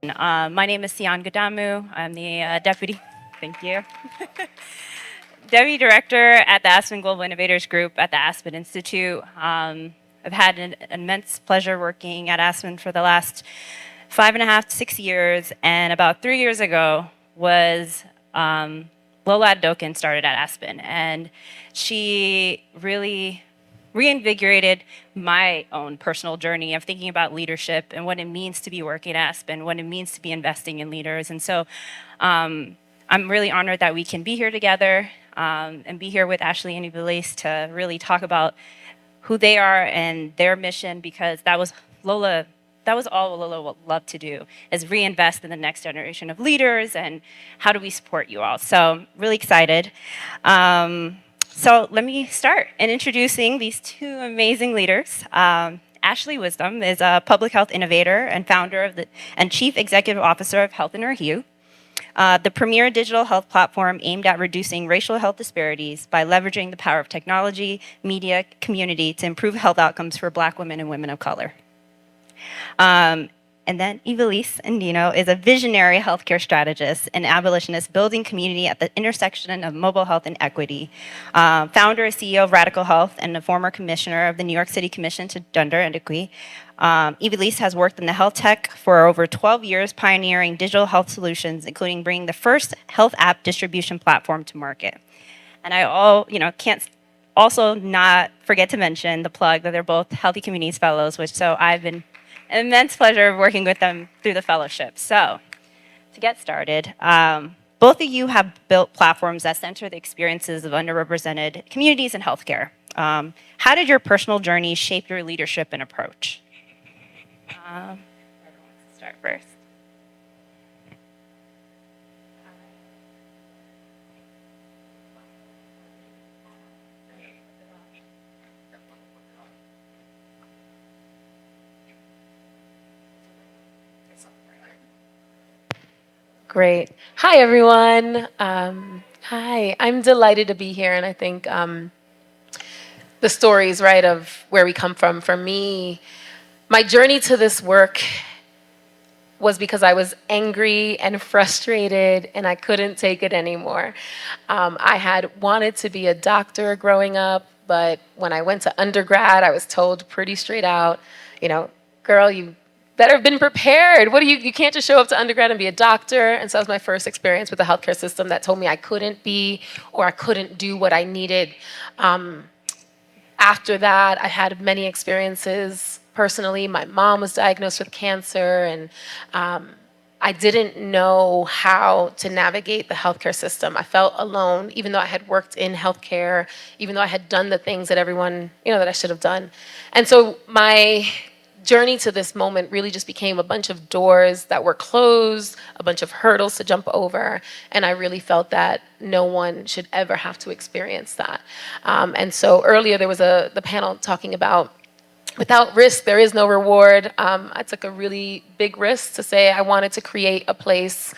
My name is Tsion Ghedamu. I'm the deputy, thank you, deputy director at the Aspen Global Innovators Group at the Aspen Institute. I've had an immense pleasure working at Aspen for the last 5.5 to 6 years, and about 3 years ago was Lola Adedokun started at Aspen, and she really reinvigorated my own personal journey of thinking about leadership and what it means to be working at Aspen, what it means to be investing in leaders. And so I'm really honored that we can be here together and be here with Ashlee and Ivelyse to really talk about who they are and their mission, because that was all Lola would love to do, is reinvest in the next generation of leaders, and how do we support you all? So really excited. So let me start in introducing these two amazing leaders. Ashlee Wisdom is a public health innovator and founder of and chief executive officer of Health in Her Hue, the premier digital health platform aimed at reducing racial health disparities by leveraging the power of technology, media, community to improve health outcomes for Black women and women of color. And then Ivelyse Andino is a visionary healthcare strategist and abolitionist building community at the intersection of mobile health and equity. Founder and CEO of Radical Health and a former commissioner of the New York City Commission to Gender and Equity. Ivelyse has worked in the health tech for over 12 years, pioneering digital health solutions, including bringing the first health app distribution platform to market. And can't also not forget to mention the plug that they're both Healthy Communities Fellows, so I've been an immense pleasure of working with them through the fellowship. So to get started, both of you have built platforms that center the experiences of underrepresented communities in healthcare. How did your personal journey shape your leadership and approach? Everyone wants to start first. Great. Hi, everyone. Hi, I'm delighted to be here. And I think the stories, right, of where we come from, for me, my journey to this work was because I was angry and frustrated and I couldn't take it anymore. I had wanted to be a doctor growing up, but when I went to undergrad, I was told pretty straight out, girl, you better have been prepared. You can't just show up to undergrad and be a doctor. And so that was my first experience with the healthcare system that told me I couldn't be, or I couldn't do what I needed. After that, I had many experiences personally. My mom was diagnosed with cancer, and I didn't know how to navigate the healthcare system. I felt alone, even though I had worked in healthcare, even though I had done the things that everyone, that I should have done. And so my journey to this moment really just became a bunch of doors that were closed, a bunch of hurdles to jump over, and I really felt that no one should ever have to experience that. And so earlier there was the panel talking about without risk, there is no reward. I took a really big risk to say I wanted to create a place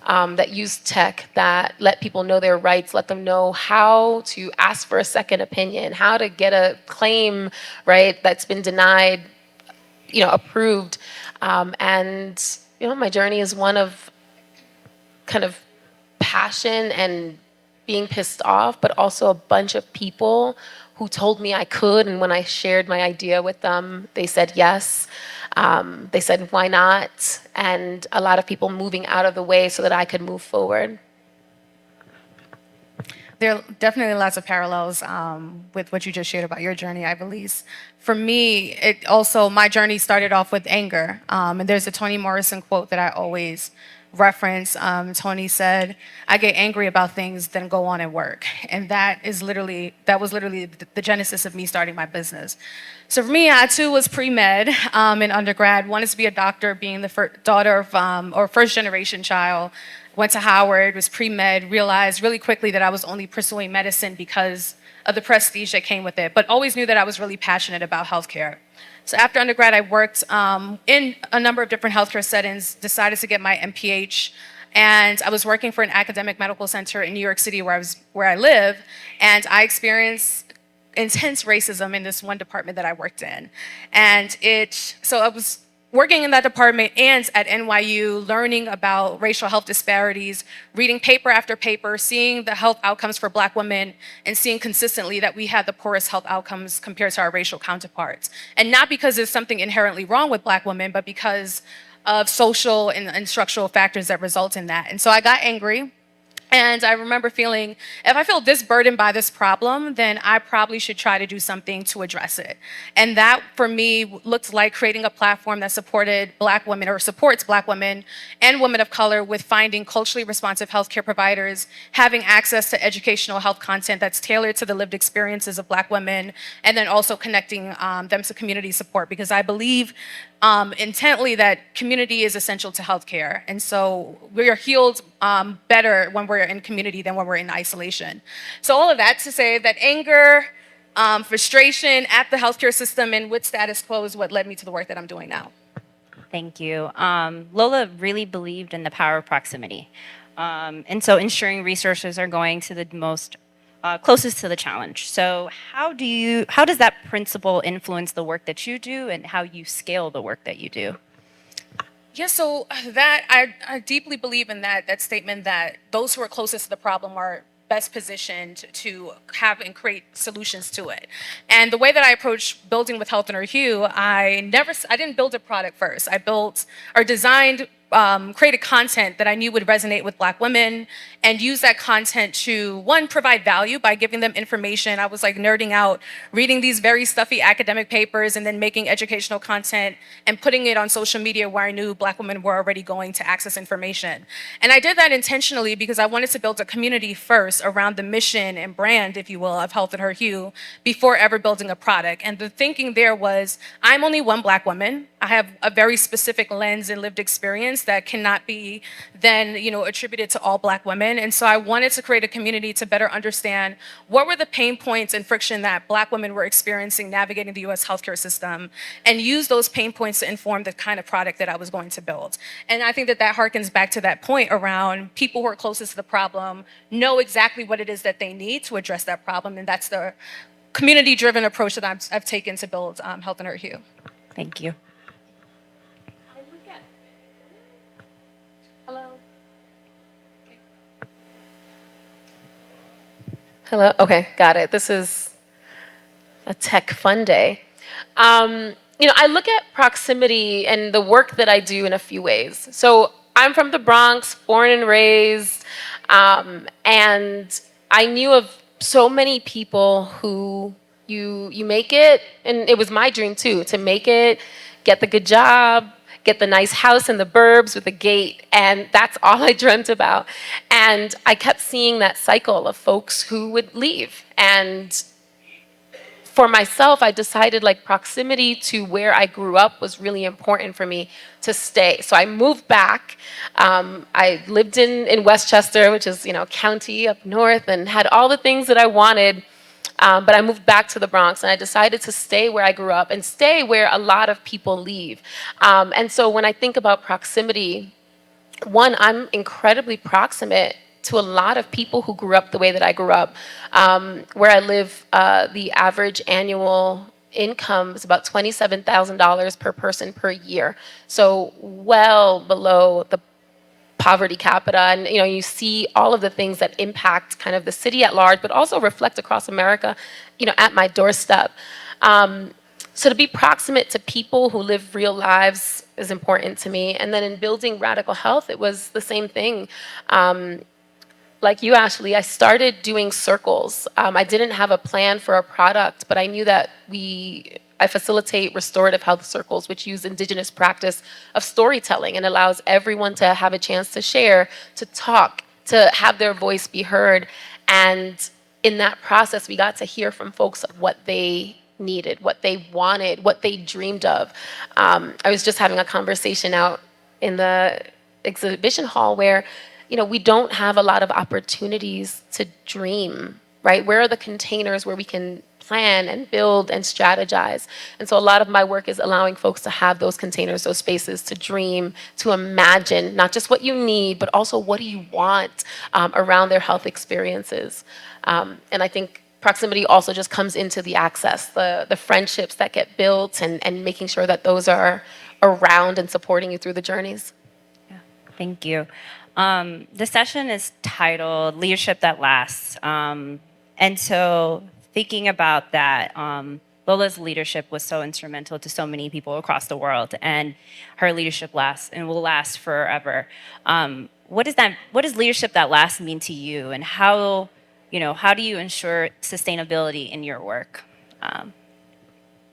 that used tech that let people know their rights, let them know how to ask for a second opinion, how to get a claim, right, that's been denied, approved. And my journey is one of kind of passion and being pissed off, but also a bunch of people who told me I could. And when I shared my idea with them, they said yes. They said, why not? And a lot of people moving out of the way so that I could move forward. There are definitely lots of parallels with what you just shared about your journey, Ivelyse. For me, my journey started off with anger. And there's a Toni Morrison quote that I always reference. Toni said, "I get angry about things, then go on and work." And that was literally the genesis of me starting my business. So for me, I too was pre-med in undergrad, wanted to be a doctor, being the daughter of, or first generation child. Went to Howard, was pre-med, realized really quickly that I was only pursuing medicine because of the prestige that came with it, but always knew that I was really passionate about healthcare. So after undergrad, I worked in a number of different healthcare settings, decided to get my MPH, and I was working for an academic medical center in New York City where I live, and I experienced intense racism in this one department that I worked in. And I was working in that department and at NYU, learning about racial health disparities, reading paper after paper, seeing the health outcomes for Black women, and seeing consistently that we had the poorest health outcomes compared to our racial counterparts. And not because there's something inherently wrong with Black women, but because of social and structural factors that result in that. And so I got angry. And I remember feeling, if I feel this burdened by this problem, then I probably should try to do something to address it. And that, for me, looked like creating a platform that supported Black women, or supports Black women and women of color, with finding culturally responsive healthcare providers, having access to educational health content that's tailored to the lived experiences of Black women, and then also connecting them to community support, because I believe intently that community is essential to healthcare. And so we are healed better when we're in community than when we're in isolation. So all of that to say that anger, frustration at the healthcare system and with status quo is what led me to the work that I'm doing now. Thank you. Lola really believed in the power of proximity. And so ensuring resources are going to the most closest to the challenge. So how does that principle influence the work that you do and how you scale the work that you do? Yeah, so that I deeply believe in that statement that those who are closest to the problem are best positioned to have and create solutions to it. And the way that I approach building with Health Under Hue, I didn't build a product first. I built or designed, created content that I knew would resonate with Black women, and use that content to, one, provide value by giving them information. I was like nerding out, reading these very stuffy academic papers, and then making educational content and putting it on social media where I knew Black women were already going to access information. And I did that intentionally because I wanted to build a community first around the mission and brand, if you will, of Health Under Hue before ever building a product. And the thinking there was, I'm only one Black woman. I have a very specific lens and lived experience that cannot be then, attributed to all Black women. And so I wanted to create a community to better understand what were the pain points and friction that Black women were experiencing navigating the US healthcare system, and use those pain points to inform the kind of product that I was going to build. And I think that harkens back to that point around people who are closest to the problem know exactly what it is that they need to address that problem. And that's the community-driven approach that I've taken to build Health Under Hue. Thank you. Hello? Okay, got it. This is a tech fun day. I look at proximity and the work that I do in a few ways. So I'm from the Bronx, born and raised, and I knew of so many people who you make it, and it was my dream too, to make it, get the good job, get the nice house in the burbs with a gate, and that's all I dreamt about. And I kept seeing that cycle of folks who would leave. And for myself, I decided proximity to where I grew up was really important for me to stay. So I moved back. I lived in Westchester, which is, county up north, and had all the things that I wanted. But I moved back to the Bronx, and I decided to stay where I grew up and stay where a lot of people leave. And so when I think about proximity, one, I'm incredibly proximate to a lot of people who grew up the way that I grew up. Where I live, the average annual income is about $27,000 per person per year. So well below the poverty capita, and you see all of the things that impact kind of the city at large, but also reflect across America, at my doorstep. So to be proximate to people who live real lives is important to me. And then in building Radical Health, it was the same thing. Like you, Ashlee, I started doing circles. I didn't have a plan for a product, but I knew that I facilitate restorative health circles, which use indigenous practice of storytelling and allows everyone to have a chance to share, to talk, to have their voice be heard. And in that process, we got to hear from folks what they needed, what they wanted, what they dreamed of. I was just having a conversation out in the exhibition hall where, we don't have a lot of opportunities to dream, right? Where are the containers where we can plan and build and strategize? And so a lot of my work is allowing folks to have those containers, those spaces to dream, to imagine not just what you need, but also what do you want around their health experiences. And I think proximity also just comes into the access, the friendships that get built, and making sure that those are around and supporting you through the journeys. Yeah, thank you. The session is titled Leadership That Lasts. And so thinking about that, Lola's leadership was so instrumental to so many people across the world, and her leadership lasts and will last forever. What does leadership that lasts mean to you, and how do you ensure sustainability in your work?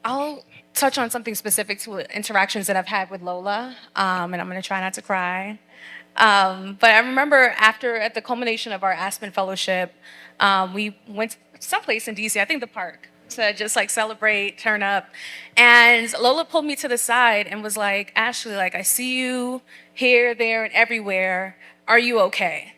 I'll touch on something specific to interactions that I've had with Lola, and I'm going to try not to cry. But I remember at the culmination of our Aspen Fellowship, we went someplace in DC, I think the park, to just like celebrate, turn up. And Lola pulled me to the side and was like, Ashlee, like, I see you here, there, and everywhere. Are you okay?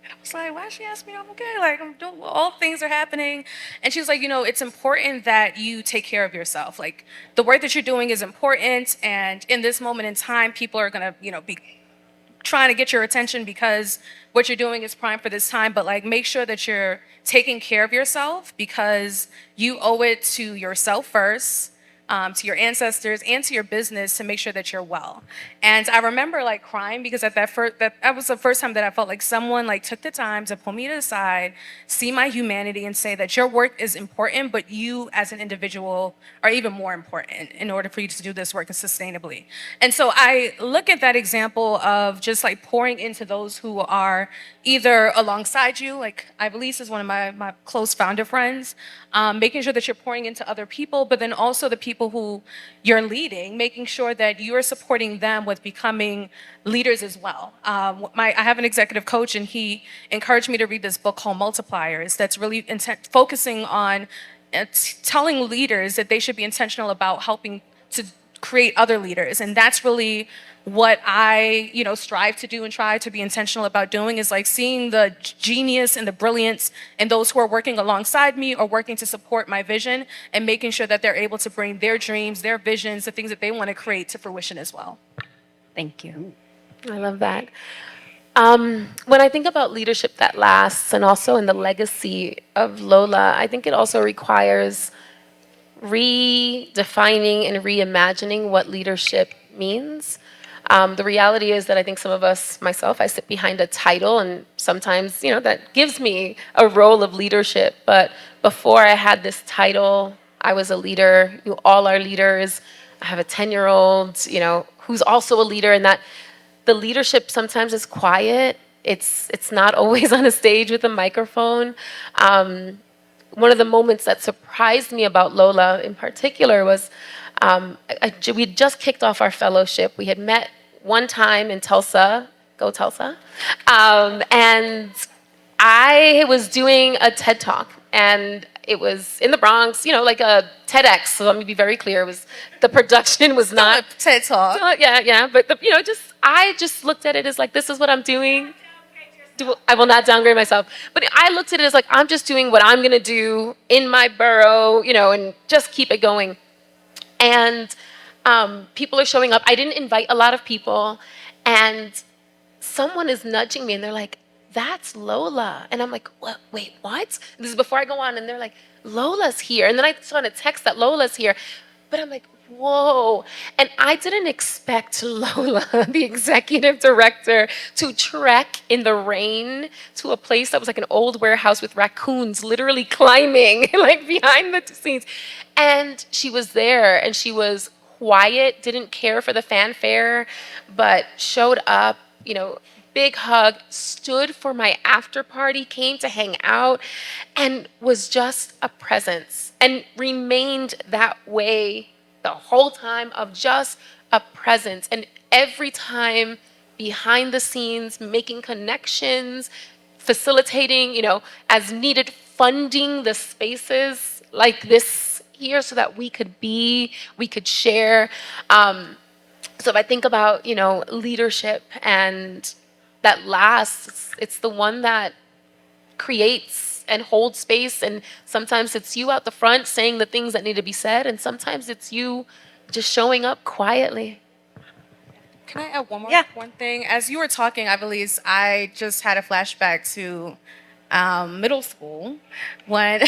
I was like, why she asked me if I'm okay? Like, I'm doing, all things are happening. And she was like, it's important that you take care of yourself. Like, the work that you're doing is important. And in this moment in time, people are going to, be trying to get your attention because what you're doing is prime for this time. But like, make sure that you're taking care of yourself because you owe it to yourself first, to your ancestors and to your business to make sure that you're well. And I remember like crying because at that was the first time that I felt like someone like took the time to pull me to the side, see my humanity, and say that your work is important, but you as an individual are even more important in order for you to do this work sustainably. And so I look at that example of just like pouring into those who are either alongside you, like Ivelyse is one of my close founder friends, making sure that you're pouring into other people, but then also the people who you're leading, making sure that you are supporting them with becoming leaders as well. I have an executive coach, and he encouraged me to read this book called Multipliers that's really focusing on telling leaders that they should be intentional about helping to create other leaders. And that's really what I, strive to do and try to be intentional about doing, is like seeing the genius and the brilliance in those who are working alongside me or working to support my vision, and making sure that they're able to bring their dreams, their visions, the things that they want to create to fruition as well. Thank you. I love that. When I think about leadership that lasts, and also in the legacy of Lola, I think it also requires redefining and reimagining what leadership means. The reality is that I think some of us, myself, I sit behind a title, and sometimes, that gives me a role of leadership. But before I had this title, I was a leader. You all are leaders. I have a 10-year-old, who's also a leader, and that the leadership sometimes is quiet. It's not always on a stage with a microphone. One of the moments that surprised me about Lola in particular was we had just kicked off our fellowship. We had met one time in Tulsa, go Tulsa, and I was doing a TED Talk, and it was in the Bronx, like a TEDx. So let me be very clear: the production was not TED Talk. yeah, but I just looked at it as like, this is what I'm doing. I will not downgrade myself. But I looked at it as like, I'm just doing what I'm going to do in my borough, and just keep it going. And people are showing up. I didn't invite a lot of people. And someone is nudging me, and they're like, that's Lola. And I'm like, what? Wait, what? This is before I go on. And they're like, Lola's here. And then I saw in a text that Lola's here. But I'm like, whoa. And I didn't expect Lola, the executive director, to trek in the rain to a place that was like an old warehouse with raccoons literally climbing like behind the scenes. And she was there, and she was quiet, didn't care for the fanfare, but showed up, big hug, stood for my after party, came to hang out, and was just a presence, and remained that way the whole time, of just a presence. And every time behind the scenes, making connections, facilitating, as needed, funding the spaces like this here so that we could share. So if I think about, leadership and that lasts, it's the one that creates and holds space. And sometimes it's you out the front saying the things that need to be said, and sometimes it's you just showing up quietly. Can I add one more Yeah. one thing? As you were talking, Ivelyse, I just had a flashback to middle school when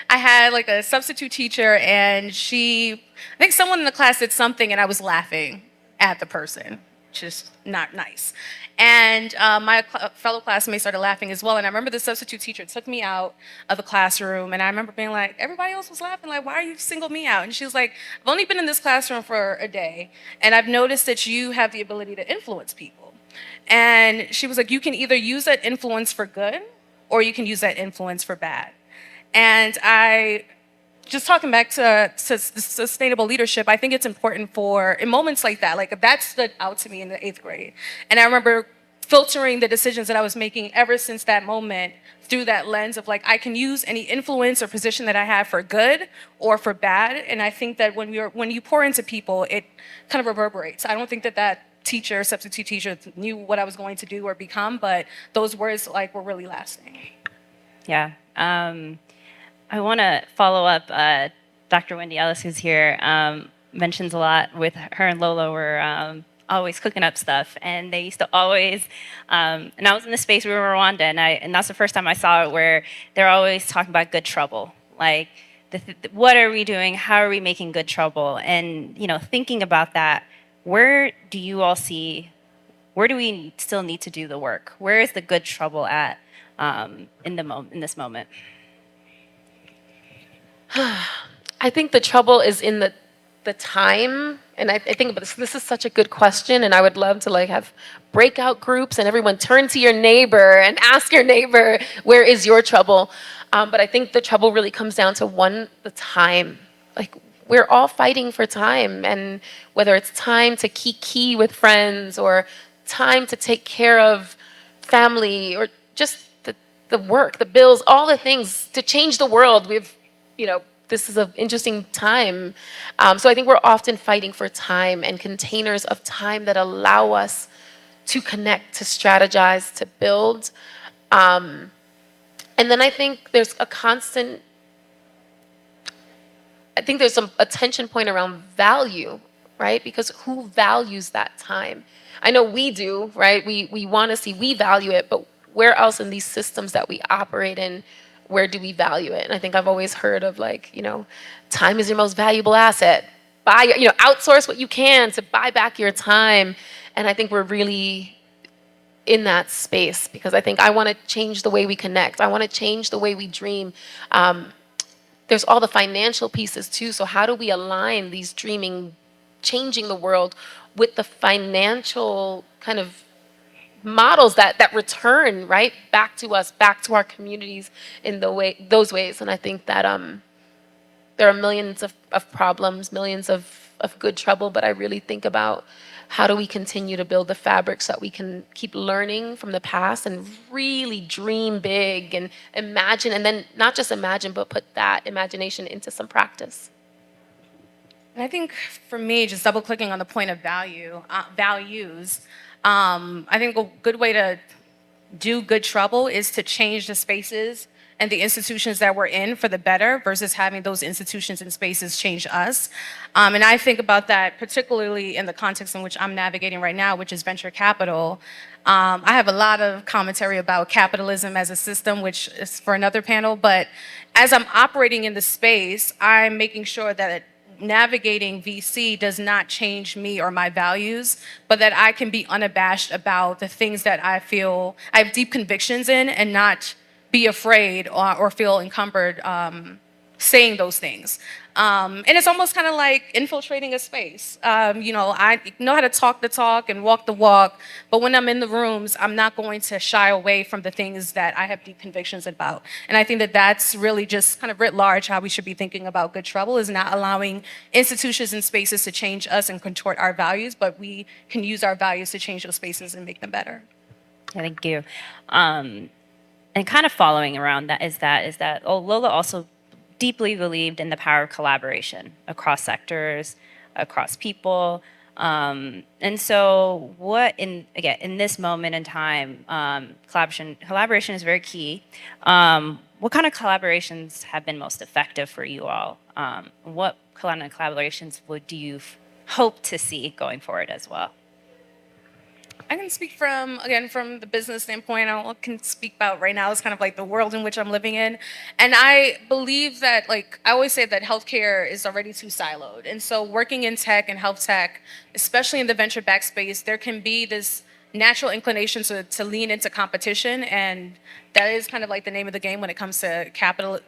I had like a substitute teacher, and I think someone in the class did something, and I was laughing at the person, just not nice. And my fellow classmates started laughing as well. And I remember the substitute teacher took me out of the classroom, and I remember being like, everybody else was laughing, like, why are you single me out? And she was like, I've only been in this classroom for a day, and I've noticed that you have the ability to influence people. And she was like, you can either use that influence for good, or you can use that influence for bad. And just talking back to sustainable leadership, I think it's important in moments like that stood out to me in the 8th grade. And I remember filtering the decisions that I was making ever since that moment through that lens of like, I can use any influence or position that I have for good or for bad. And I think that when you pour into people, it kind of reverberates. I don't think that substitute teacher knew what I was going to do or become, but those words were really lasting. Yeah. I want to follow up. Dr. Wendy Ellis, who's here, mentions a lot with her and Lola were always cooking up stuff, and they used to always. And I was in the space, we were in Rwanda, and that's the first time I saw it, where they're always talking about good trouble, like what are we doing? How are we making good trouble? And thinking about that, where do you all see? Where do we still need to do the work? Where is the good trouble at in this moment? I think the trouble is in the time, and I think about this is such a good question, and I would love to have breakout groups and everyone turn to your neighbor and ask your neighbor, where is your trouble? But I think the trouble really comes down to the time. We're all fighting for time, and whether it's time to kiki with friends or time to take care of family or just the work, the bills, all the things to change the world. This is an interesting time. So I think we're often fighting for time and containers of time that allow us to connect, to strategize, to build. And then I think there's a tension point around value, right? Because who values that time? I know we do, right? We want to see we value it, but where else in these systems that we operate in, where do we value it? And I think I've always heard of time is your most valuable asset. Outsource what you can to buy back your time. And I think we're really in that space because I think I want to change the way we connect. I want to change the way we dream. There's all the financial pieces too. So how do we align these dreaming, changing the world with the financial kind of models that return right back to us, back to our communities in those ways? And I think that there are millions of problems, millions of good trouble, but I really think about how do we continue to build the fabric so that we can keep learning from the past and really dream big and imagine, and then not just imagine, but put that imagination into some practice. And I think for me, just double clicking on the point of values, I think a good way to do good trouble is to change the spaces and the institutions that we're in for the better versus having those institutions and spaces change us. And I think about that particularly in the context in which I'm navigating right now, which is venture capital. I have a lot of commentary about capitalism as a system, which is for another panel. But as I'm operating in the space, I'm making sure that navigating VC does not change me or my values, but that I can be unabashed about the things that I feel I have deep convictions in and not be afraid or feel encumbered saying those things. And it's almost kind of like infiltrating a space. I know how to talk the talk and walk the walk, but when I'm in the rooms, I'm not going to shy away from the things that I have deep convictions about. And I think that that's really just kind of writ large how we should be thinking about good trouble, is not allowing institutions and spaces to change us and contort our values, but we can use our values to change those spaces and make them better. Thank you. And kind of following around that is that Lola also deeply believed in the power of collaboration across sectors, across people. And so in this moment in time, collaboration is very key. What kind of collaborations have been most effective for you all? What kind of collaborations do you hope to see going forward as well? I can speak from, again, from the business standpoint. I can speak about right now is kind of like the world in which I'm living in. And I believe that, like, I always say that healthcare is already too siloed. And so working in tech and health tech, especially in the venture back space, there can be this natural inclination to lean into competition, and that is kind of like the name of the game when it comes to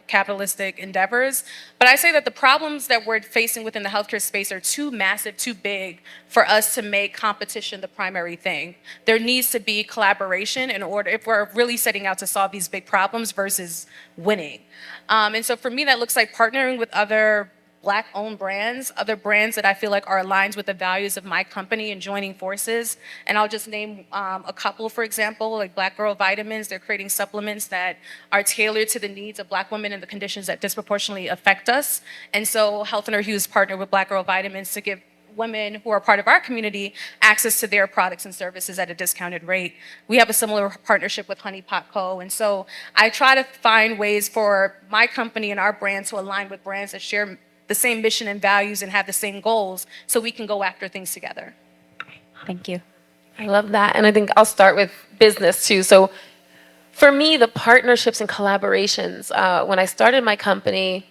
capitalistic endeavors. But I say that the problems that we're facing within the healthcare space are too massive, too big for us to make competition the primary thing. There needs to be collaboration in order, if we're really setting out to solve these big problems versus winning. And so for me, that looks like partnering with other Black-owned brands, other brands that I feel like are aligned with the values of my company, and joining forces. And I'll just name a couple, for example, like Black Girl Vitamins. They're creating supplements that are tailored to the needs of Black women and the conditions that disproportionately affect us. And so Health and Hughes partnered with Black Girl Vitamins to give women who are part of our community access to their products and services at a discounted rate. We have a similar partnership with Honey Pot Co. And so I try to find ways for my company and our brand to align with brands that share the same mission and values and have the same goals, so we can go after things together. Thank you. I love that. And I think I'll start with business too. So for me, the partnerships and collaborations, when I started my company,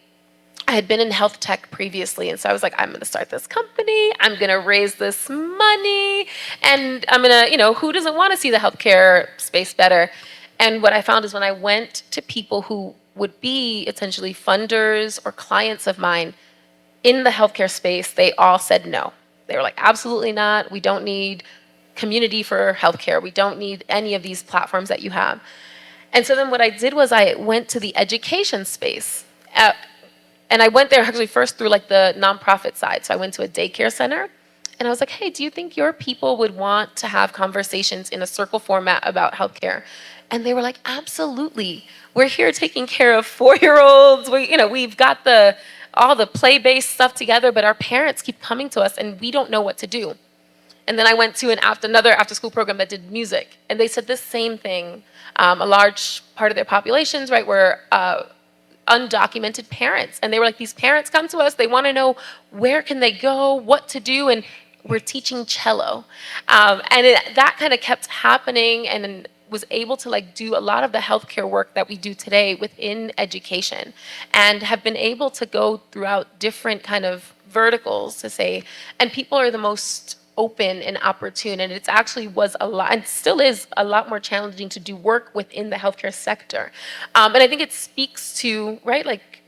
I had been in health tech previously. And so I was like, I'm going to start this company. I'm going to raise this money. And I'm going to, who doesn't want to see the healthcare space better? And what I found is when I went to people who would be essentially funders or clients of mine in the healthcare space, they all said no. They were like, absolutely not. We don't need community for healthcare. We don't need any of these platforms that you have. And so then what I did was I went to the education space. And I went there actually first through like the nonprofit side. So I went to a daycare center. And I was like, hey, do you think your people would want to have conversations in a circle format about healthcare? And they were like, absolutely. We're here taking care of 4-year-olds. We've got all the play-based stuff together, but our parents keep coming to us and we don't know what to do. And then I went to another after-school program that did music, and they said the same thing. A large part of their populations, right, were undocumented parents, and they were like, these parents come to us, they want to know where can they go, what to do, and we're teaching cello. That kind of kept happening, and was able to like do a lot of the healthcare work that we do today within education, and have been able to go throughout different kind of verticals to say, and people are the most open and opportune, and it actually was a lot, and still is a lot more challenging to do work within the healthcare sector. And I think it speaks to, right, like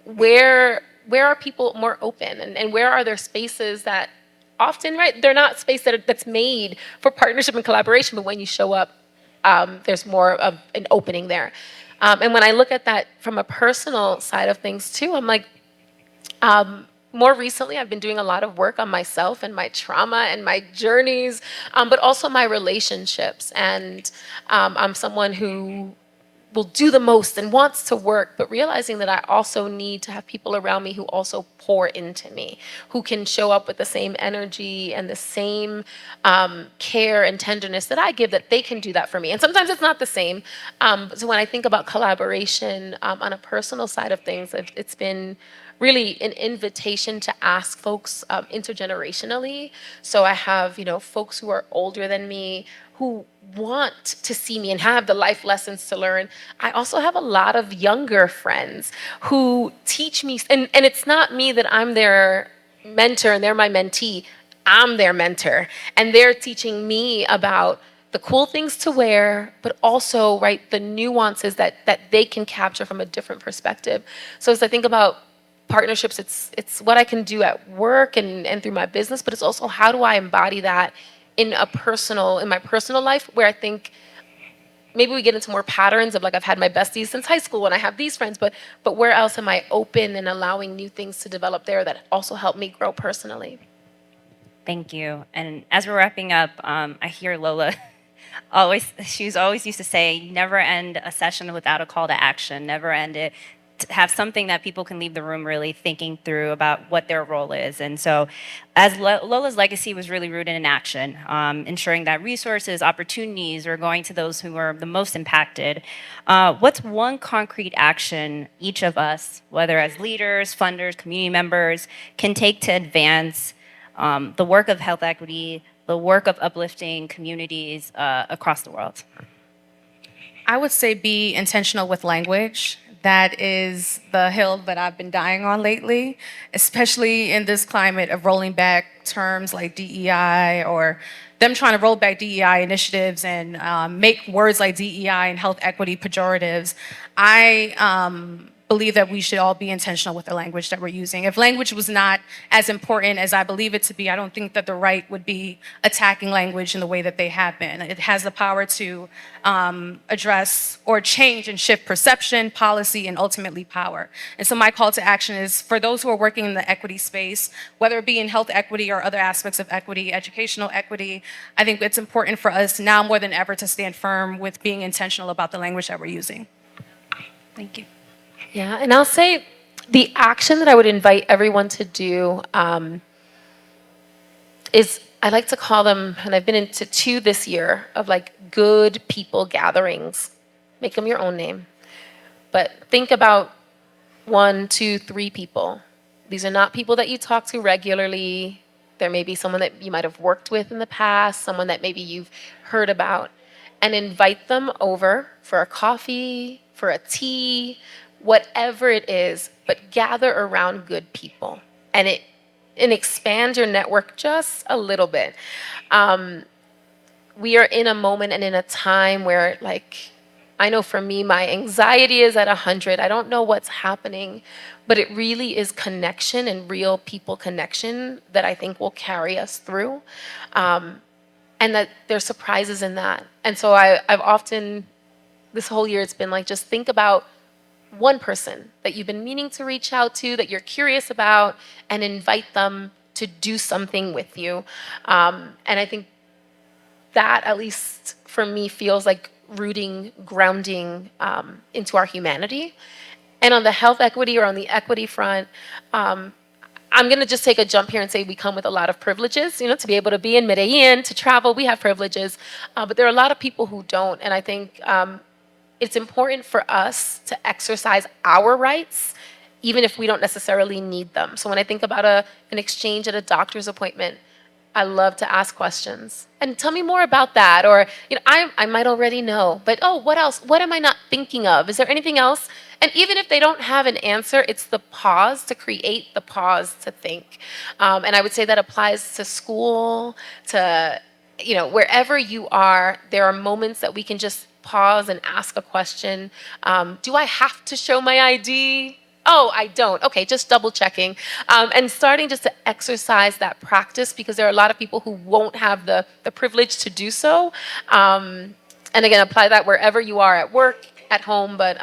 where are people more open, and where are there spaces that often, right, they're not space that's made for partnership and collaboration, but when you show up, there's more of an opening there. And when I look at that from a personal side of things too, I'm like, more recently, I've been doing a lot of work on myself and my trauma and my journeys, but also my relationships. And I'm someone who will do the most and wants to work, but realizing that I also need to have people around me who also pour into me, who can show up with the same energy and the same care and tenderness that I give, that they can do that for me. And sometimes it's not the same. So when I think about collaboration on a personal side of things, it's been really an invitation to ask folks intergenerationally. So I have, folks who are older than me who want to see me and have the life lessons to learn. I also have a lot of younger friends who teach me, and it's not me that I'm their mentor and they're my mentee. I'm their mentor, and they're teaching me about the cool things to wear, but also, right, the nuances that they can capture from a different perspective. So as I think about partnerships, it's what I can do at work and through my business, but it's also how do I embody that in my personal life, where I think maybe we get into more patterns of like, I've had my besties since high school and I have these friends, but where else am I open and allowing new things to develop there that also help me grow personally? Thank you. And as we're wrapping up, I hear Lola she's always used to say, never end a session without a call to action, never end it. Have something that people can leave the room really thinking through about what their role is. And so as Lola's legacy was really rooted in action, ensuring that resources, opportunities are going to those who are the most impacted. What's one concrete action each of us, whether as leaders, funders, community members, can take to advance the work of health equity, the work of uplifting communities across the world? I would say be intentional with language. That is the hill that I've been dying on lately, especially in this climate of rolling back terms like DEI or them trying to roll back DEI initiatives and make words like DEI and health equity pejoratives. I believe that we should all be intentional with the language that we're using. If language was not as important as I believe it to be, I don't think that the right would be attacking language in the way that they have been. It has the power to address or change and shift perception, policy, and ultimately power. And so my call to action is for those who are working in the equity space, whether it be in health equity or other aspects of equity, educational equity, I think it's important for us now more than ever to stand firm with being intentional about the language that we're using. Thank you. Yeah, and I'll say the action that I would invite everyone to do is, I like to call them, and I've been into 2 this year, of like good people gatherings. Make them your own name. But think about 1, 2, 3 people. These are not people that you talk to regularly. There may be someone that you might have worked with in the past, someone that maybe you've heard about, and invite them over for a coffee, for a tea, whatever it is, but gather around good people. And expand your network just a little bit. We are in a moment and in a time where, like, I know for me, my anxiety is at 100. I don't know what's happening, but it really is connection and real people connection that I think will carry us through. And that there's surprises in that. And so I've often, this whole year, it's been like, just think about one person that you've been meaning to reach out to, that you're curious about, and invite them to do something with you. And I think that, at least for me, feels like rooting, grounding into our humanity. And on the health equity or on the equity front, I'm going to just take a jump here and say we come with a lot of privileges, to be able to be in Medellin, to travel, we have privileges. But there are a lot of people who don't. And I think it's important for us to exercise our rights, even if we don't necessarily need them. So when I think about an exchange at a doctor's appointment, I love to ask questions. And tell me more about that. Or, I might already know, but what else? What am I not thinking of? Is there anything else? And even if they don't have an answer, it's the pause to create the pause to think. And I would say that applies to school, to, wherever you are, there are moments that we can just pause and ask a question. Do I have to show my ID? Oh, I don't. Okay, just double checking. And starting just to exercise that practice, because there are a lot of people who won't have the privilege to do so. And again, apply that wherever you are, at work, at home, but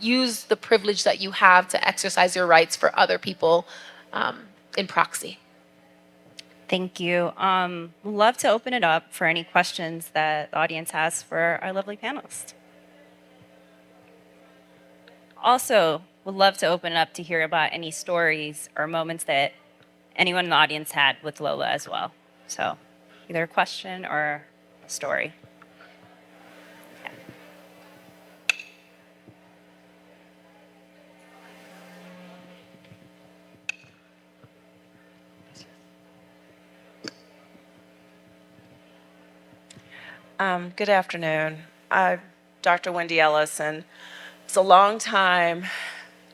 use the privilege that you have to exercise your rights for other people in proxy. Thank you. Love to open it up for any questions that the audience has for our lovely panelists. Also, would love to open it up to hear about any stories or moments that anyone in the audience had with Lola as well. So either a question or a story. Good afternoon. I'm Dr. Wendy Ellis, and it's a long time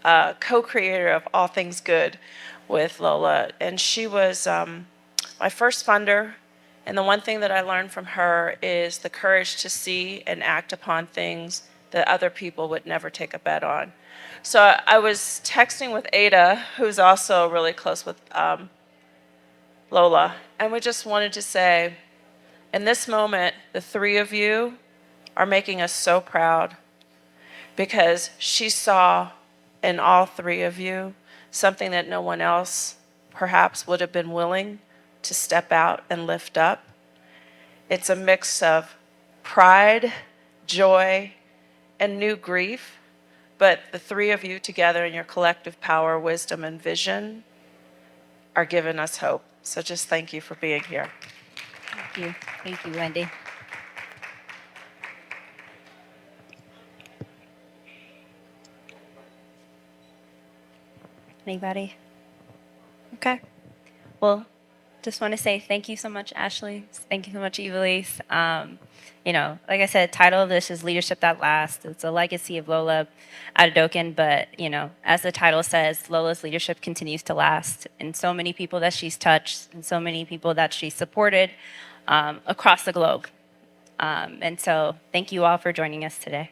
co-creator of All Things Good with Lola. And she was my first funder. And the one thing that I learned from her is the courage to see and act upon things that other people would never take a bet on. So I was texting with Ada, who's also really close with Lola, and we just wanted to say, in this moment, the 3 of you are making us so proud, because she saw in all 3 of you something that no one else perhaps would have been willing to step out and lift up. It's a mix of pride, joy, and new grief, but the 3 of you together in your collective power, wisdom, and vision are giving us hope. So just thank you for being here. Thank you. Thank you, Wendy. Anybody? Okay. Well, just want to say thank you so much, Ashlee. Thank you so much, Ivelyse. Like I said, title of this is Leadership That Lasts. It's a legacy of Lola Adedokun, but, as the title says, Lola's leadership continues to last. And so many people that she's touched and so many people that she's supported across the globe. And so thank you all for joining us today.